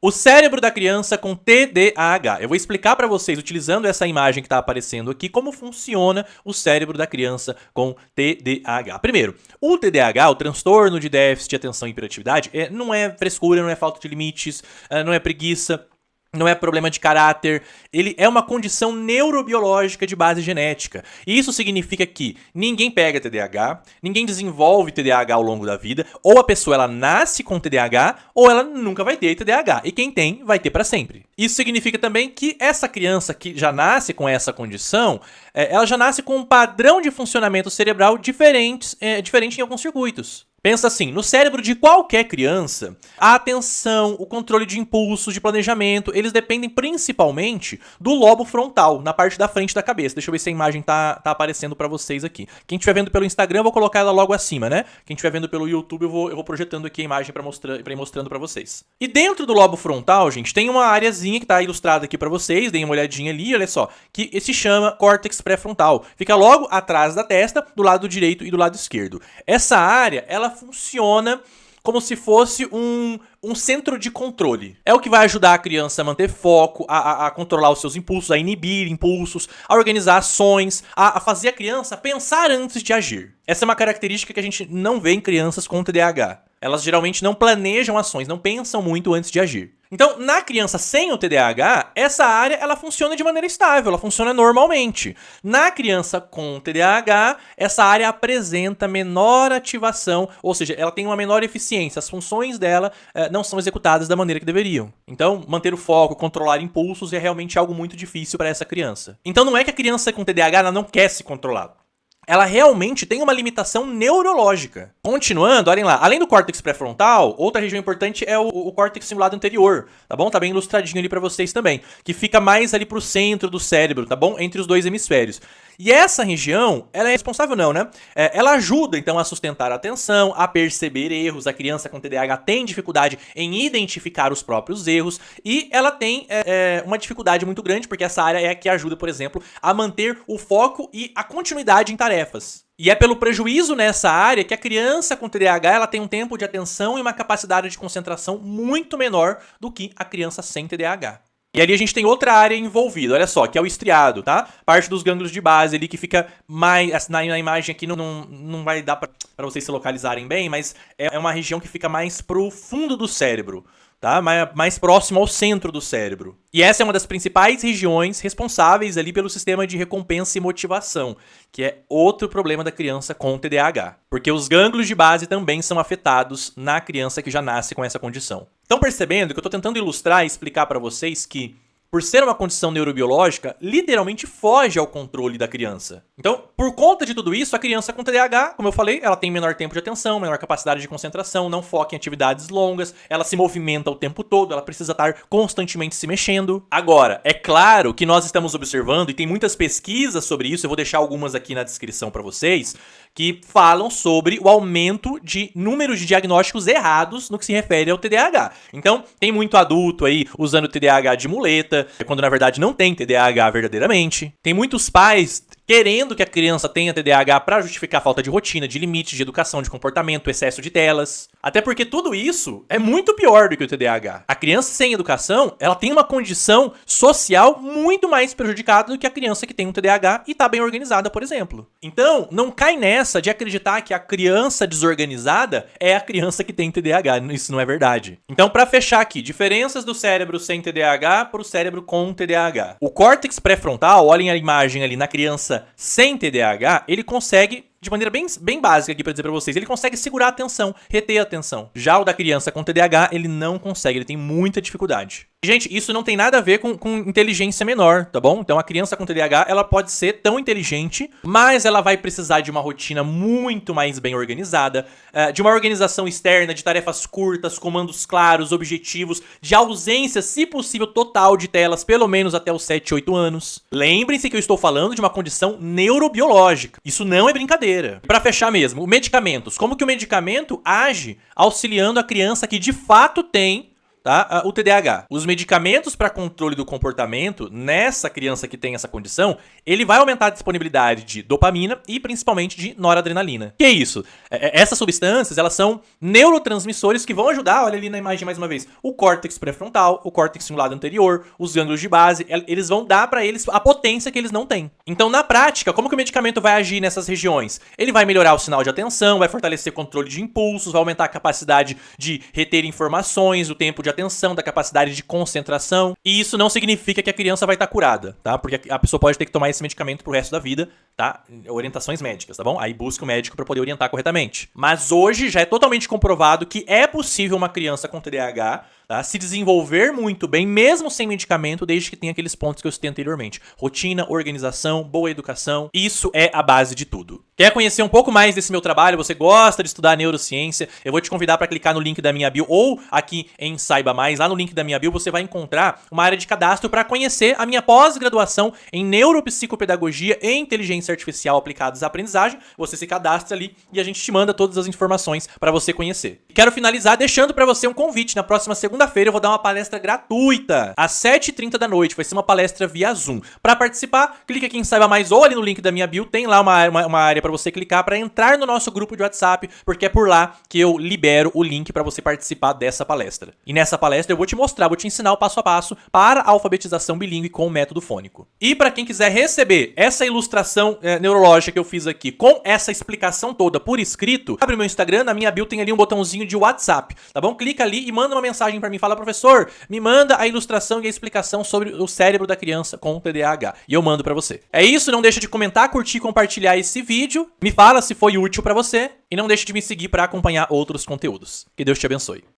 O cérebro da criança com TDAH. Eu vou explicar para vocês, utilizando essa imagem que está aparecendo aqui, como funciona o cérebro da criança com TDAH. Primeiro, o TDAH, o transtorno de déficit de atenção e hiperatividade, não é frescura, não é falta de limites, não é preguiça, não é problema de caráter, ele é uma condição neurobiológica de base genética. E isso significa que ninguém pega TDAH, ninguém desenvolve TDAH ao longo da vida, ou a pessoa ela nasce com TDAH, ou ela nunca vai ter TDAH. E quem tem, vai ter para sempre. Isso significa também que essa criança que já nasce com essa condição, ela já nasce com um padrão de funcionamento cerebral diferente em alguns circuitos. Pensa assim, no cérebro de qualquer criança, a atenção, o controle de impulsos, de planejamento, eles dependem principalmente do lobo frontal, na parte da frente da cabeça. Deixa eu ver se a imagem tá aparecendo pra vocês aqui. Quem estiver vendo pelo Instagram, eu vou colocar ela logo acima, né? Quem estiver vendo pelo YouTube, eu vou projetando aqui a imagem pra ir mostrando pra vocês. E dentro do lobo frontal, gente, tem uma areazinha que tá ilustrada aqui pra vocês, deem uma olhadinha ali, olha só, que se chama córtex pré-frontal. Fica logo atrás da testa, do lado direito e do lado esquerdo. Essa área, ela funciona como se fosse um centro de controle. É o que vai ajudar a criança a manter foco, a controlar os seus impulsos, a inibir impulsos, a organizar ações, a fazer a criança pensar antes de agir. Essa é uma característica que a gente não vê em crianças com TDAH. Elas geralmente não planejam ações, não pensam muito antes de agir. Então, na criança sem o TDAH, essa área ela funciona de maneira estável, ela funciona normalmente. Na criança com TDAH, essa área apresenta menor ativação, ou seja, ela tem uma menor eficiência, as funções dela não são executadas da maneira que deveriam. Então, manter o foco, controlar impulsos é realmente algo muito difícil para essa criança. Então, não é que a criança com TDAH ela não quer se controlar. Ela realmente tem uma limitação neurológica. Continuando, olhem lá, além do córtex pré-frontal, outra região importante é o córtex cingulado anterior, tá bom? Tá bem ilustradinho ali pra vocês também, que fica mais ali pro centro do cérebro, tá bom? Entre os dois hemisférios. E essa região, ela é responsável não, né? Ela ajuda, então, a sustentar a atenção, a perceber erros. A criança com TDAH tem dificuldade em identificar os próprios erros e ela tem uma dificuldade muito grande, porque essa área é a que ajuda, por exemplo, a manter o foco e a continuidade em tarefas. E é pelo prejuízo nessa área que a criança com TDAH ela tem um tempo de atenção e uma capacidade de concentração muito menor do que a criança sem TDAH. E ali a gente tem outra área envolvida, olha só, que é o estriado, tá? Parte dos gânglios de base ali que fica mais... Na imagem aqui não vai dar pra vocês se localizarem bem, mas é uma região que fica mais pro fundo do cérebro, tá? Mais próximo ao centro do cérebro. E essa é uma das principais regiões responsáveis ali pelo sistema de recompensa e motivação, que é outro problema da criança com TDAH. Porque os gânglios de base também são afetados na criança que já nasce com essa condição. Estão percebendo que eu estou tentando ilustrar e explicar para vocês que, por ser uma condição neurobiológica, literalmente foge ao controle da criança. Então, por conta de tudo isso, a criança com TDAH, como eu falei, ela tem menor tempo de atenção, menor capacidade de concentração, não foca em atividades longas, ela se movimenta o tempo todo, ela precisa estar constantemente se mexendo. Agora, é claro que nós estamos observando, e tem muitas pesquisas sobre isso, eu vou deixar algumas aqui na descrição para vocês, que falam sobre o aumento de números de diagnósticos errados no que se refere ao TDAH. Então, tem muito adulto aí usando TDAH de muleta, quando na verdade não tem TDAH verdadeiramente. Tem muitos pais querendo que a criança tenha TDAH para justificar a falta de rotina, de limites, de educação, de comportamento, excesso de telas. Até porque tudo isso é muito pior do que o TDAH. A criança sem educação, ela tem uma condição social muito mais prejudicada do que a criança que tem um TDAH e tá bem organizada, por exemplo. Então, não cai nessa de acreditar que a criança desorganizada é a criança que tem TDAH. Isso não é verdade. Então, para fechar aqui, diferenças do cérebro sem TDAH para o cérebro com TDAH. O córtex pré-frontal, olhem a imagem ali na criança sem TDAH, ele consegue, de maneira bem básica aqui para dizer para vocês, ele consegue segurar a atenção, reter a atenção. Já o da criança com TDAH, ele não consegue, ele tem muita dificuldade. Gente, isso não tem nada a ver com inteligência menor, tá bom? Então a criança com TDAH, ela pode ser tão inteligente, mas ela vai precisar de uma rotina muito mais bem organizada, de uma organização externa, de tarefas curtas, comandos claros, objetivos, de ausência, se possível, total de telas, pelo menos até os 7, 8 anos. Lembrem-se que eu estou falando de uma condição neurobiológica. Isso não é brincadeira. Para fechar mesmo, medicamentos. Como que o medicamento age auxiliando a criança que de fato tem, tá? O TDAH. Os medicamentos para controle do comportamento nessa criança que tem essa condição, ele vai aumentar a disponibilidade de dopamina e principalmente de noradrenalina. Que é isso? Essas substâncias, elas são neurotransmissores que vão ajudar, olha ali na imagem mais uma vez, o córtex pré-frontal, o córtex cingulado anterior, os gânglios de base, eles vão dar para eles a potência que eles não têm. Então, na prática, como que o medicamento vai agir nessas regiões? Ele vai melhorar o sinal de atenção, vai fortalecer o controle de impulsos, vai aumentar a capacidade de reter informações, o tempo de atenção, da capacidade de concentração. E isso não significa que a criança vai estar curada, tá? Porque a pessoa pode ter que tomar esse medicamento pro resto da vida, tá? Orientações médicas, tá bom? Aí busca o médico para poder orientar corretamente. Mas hoje já é totalmente comprovado que é possível uma criança com TDAH, tá, se desenvolver muito bem, mesmo sem medicamento, desde que tenha aqueles pontos que eu citei anteriormente. Rotina, organização, boa educação. Isso é a base de tudo. Quer conhecer um pouco mais desse meu trabalho? Você gosta de estudar neurociência? Eu vou te convidar para clicar no link da minha bio ou aqui em Saiba Mais. Lá no link da minha bio você vai encontrar uma área de cadastro para conhecer a minha pós-graduação em neuropsicopedagogia e inteligência artificial aplicadas à aprendizagem. Você se cadastra ali e a gente te manda todas as informações para você conhecer. Quero finalizar deixando para você um convite. Na próxima segunda-feira eu vou dar uma palestra gratuita às 7h30 da noite. Vai ser uma palestra via Zoom. Para participar, clica aqui em Saiba Mais ou ali no link da minha bio. Tem lá uma área para você clicar para entrar no nosso grupo de WhatsApp, porque é por lá que eu libero o link para você participar dessa palestra. E nessa palestra eu vou te mostrar, vou te ensinar o passo a passo para a alfabetização bilíngue com o método fônico. E para quem quiser receber essa ilustração neurológica que eu fiz aqui com essa explicação toda por escrito, abre meu Instagram, na minha bio tem ali um botãozinho de WhatsApp, tá bom? Clica ali e manda uma mensagem para mim, fala: professor, me manda a ilustração e a explicação sobre o cérebro da criança com TDAH. E eu mando para você. É isso, não deixa de comentar, curtir e compartilhar esse vídeo. Me fala se foi útil para você e não deixe de me seguir para acompanhar outros conteúdos. Que Deus te abençoe.